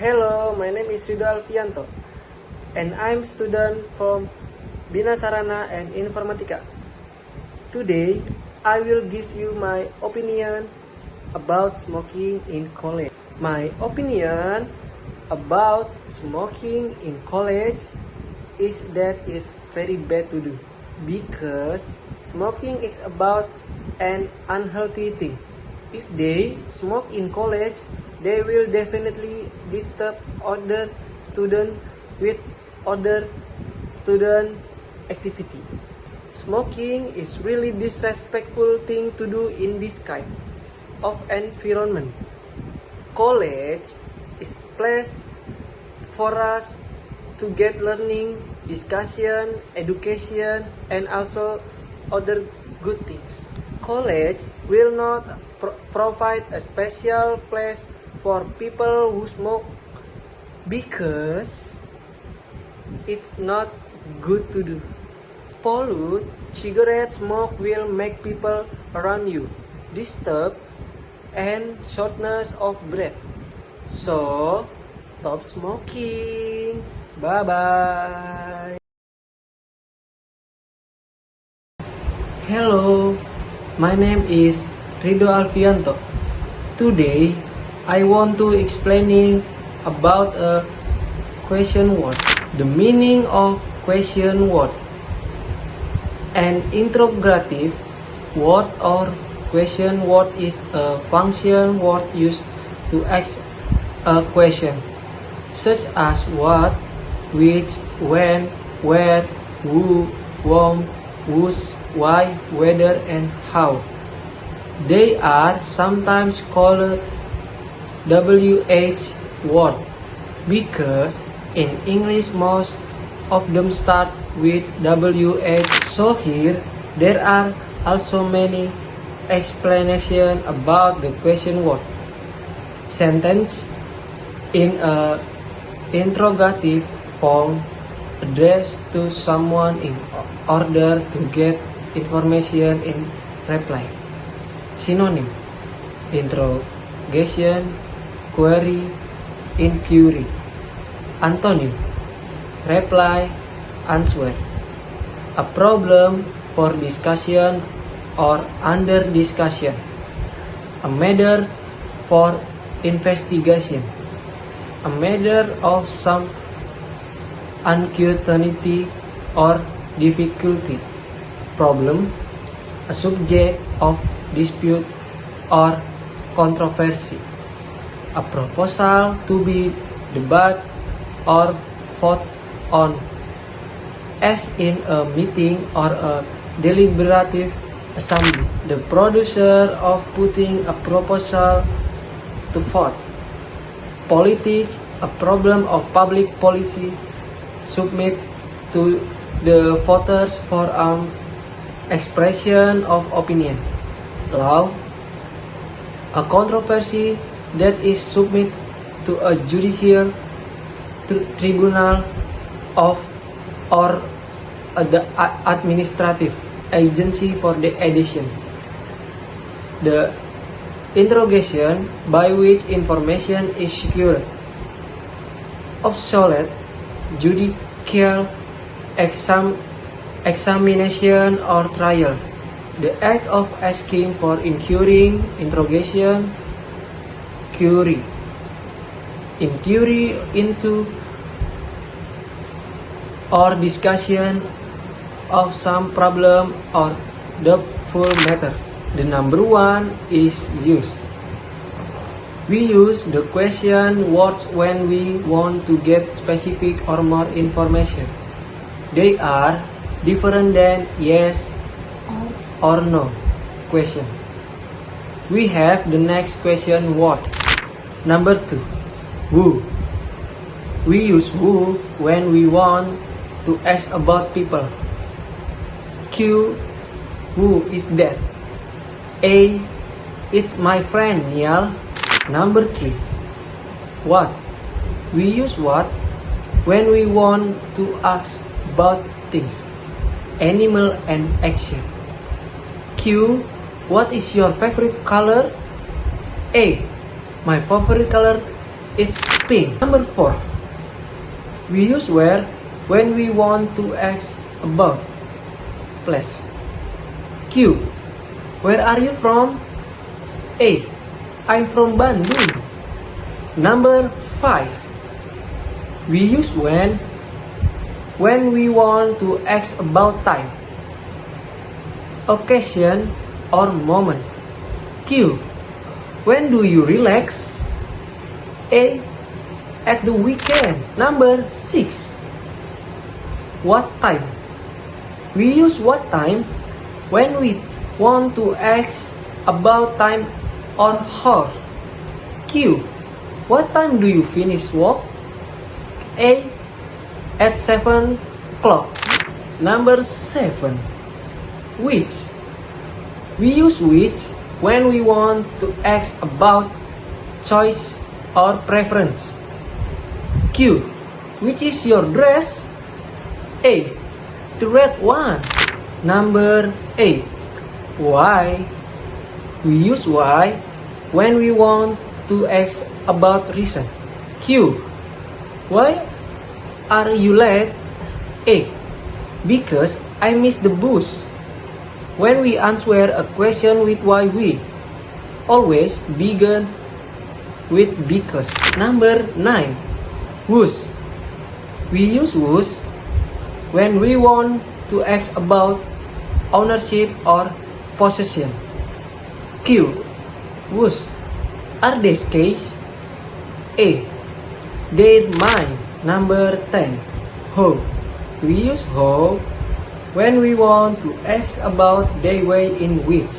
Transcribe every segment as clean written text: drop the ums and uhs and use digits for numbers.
Hello, my name is Rido Alfianto, and I'm student from Bina Sarana and Informatika. Today, I will give you my opinion about smoking in college. My opinion about smoking in college is that it's very bad to do because smoking is about an unhealthy thing. If they smoke in college, they will definitely disturb other students with other student activity. Smoking is really disrespectful thing to do in this kind of environment. College is place for us to get learning, discussion, education, and also other good things. College will not provide a special place for people who smoke because it's not good to do. Pollute, cigarette smoke will make people around you disturb and shortness of breath. So, stop smoking. Bye bye. Hello, my name is Rido Alfianto. Today, I want to explaining about a question word. The meaning of question word. An interrogative word or question word is a function word used to ask a question, such as what, which, when, where, who, whom, whose, why, whether, and how. They are sometimes called WH word because in English most of them start with WH. So here there are also many explanations about the question word. Sentence in a interrogative form addressed to someone in order to get information in reply. Synonym: interrogation, query, inquiry. Antonym: reply, answer. A problem for discussion or under discussion. A matter for investigation. A matter of some uncertainty or difficulty. Problem: a subject of dispute or controversy. A proposal to be debated or voted on, as in a meeting or a deliberative assembly. The producer of putting a proposal to vote. Politics: a problem of public policy submit to the voters for an expression of opinion. Law: a controversy that is submitted to a judicial tribunal of or the administrative agency for the addition. The interrogation by which information is secured. Obsolete: judicial examination or trial. The act of asking for inquiring, interrogation, query. Inquiry into or discussion of some problem or doubtful matter. The number one is use. We use the question words when we want to get specific or more information. They are different than yes or no question. We have the next question word. Number two, who. We use who when we want to ask about people. Q, who is that? A, it's my friend Niall. Number three, what. We use what when we want to ask about things, animal, and action. Q, what is your favorite color? A, my favorite color It's pink. Number 4. We use where when we want to ask about place. Q. Where are you from? A. I'm from Bandung. Number 5. We use when we want to ask about time, occasion, or moment. Q. When do you relax? A. At the weekend. Number 6. What time? We use what time when we want to ask about time or hour. Q. What time do you finish work? A. At 7 o'clock. Number 7. Which? We use which when we want to ask about choice or preference. Q. Which is your dress? A. The red one. Number 8. Why? We use why when we want to ask about reason. Q. Why are you late? A. Because I missed the bus. When we answer a question with why, we always begin with because. Number 9. Whose. We use whose when we want to ask about ownership or possession. Q. Whose are these keys? A. They're mine. Number 10. How. We use how when we want to ask about the way in which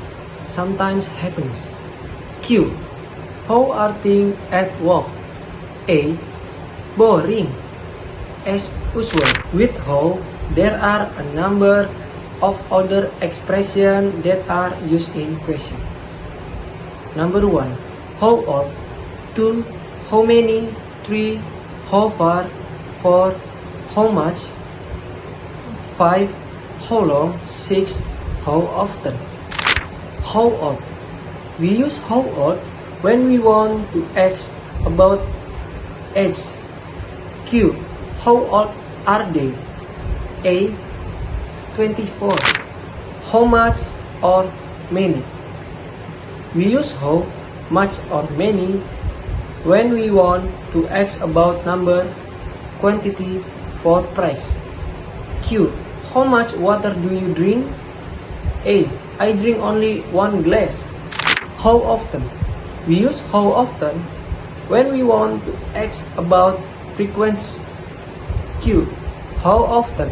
sometimes happens. Q. How are things at work? A. Boring. As usual. With how, there are a number of other expressions that are used in question. Number 1. How old? 2. How many? 3. How far? 4. How much? 5. How long? 6. How often? How old. We use how old when we want to ask about age. Q. How old are they? A. 24. How much or many? We use how much or many when we want to ask about number, quantity, for price. Q. How much water do you drink? A. I drink only 1 glass. How often? We use how often when we want to ask about frequency. Q. How often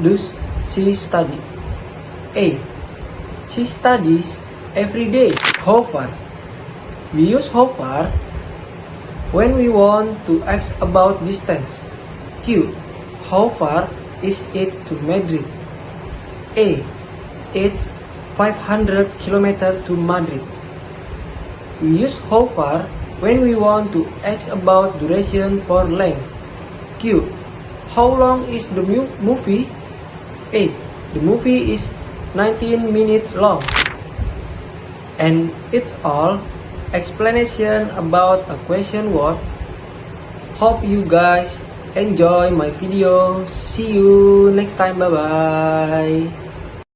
does she study? A. She studies every day. How far? We use how far when we want to ask about distance. Q. How far is it to Madrid? A. It's 500 kilometers to Madrid. We use how far when we want to ask about duration for length. Q. How long is the movie? A. The movie is 19 minutes long. And it's all explanation about a question word. Hope you guys enjoy my video. See you next time. Bye bye.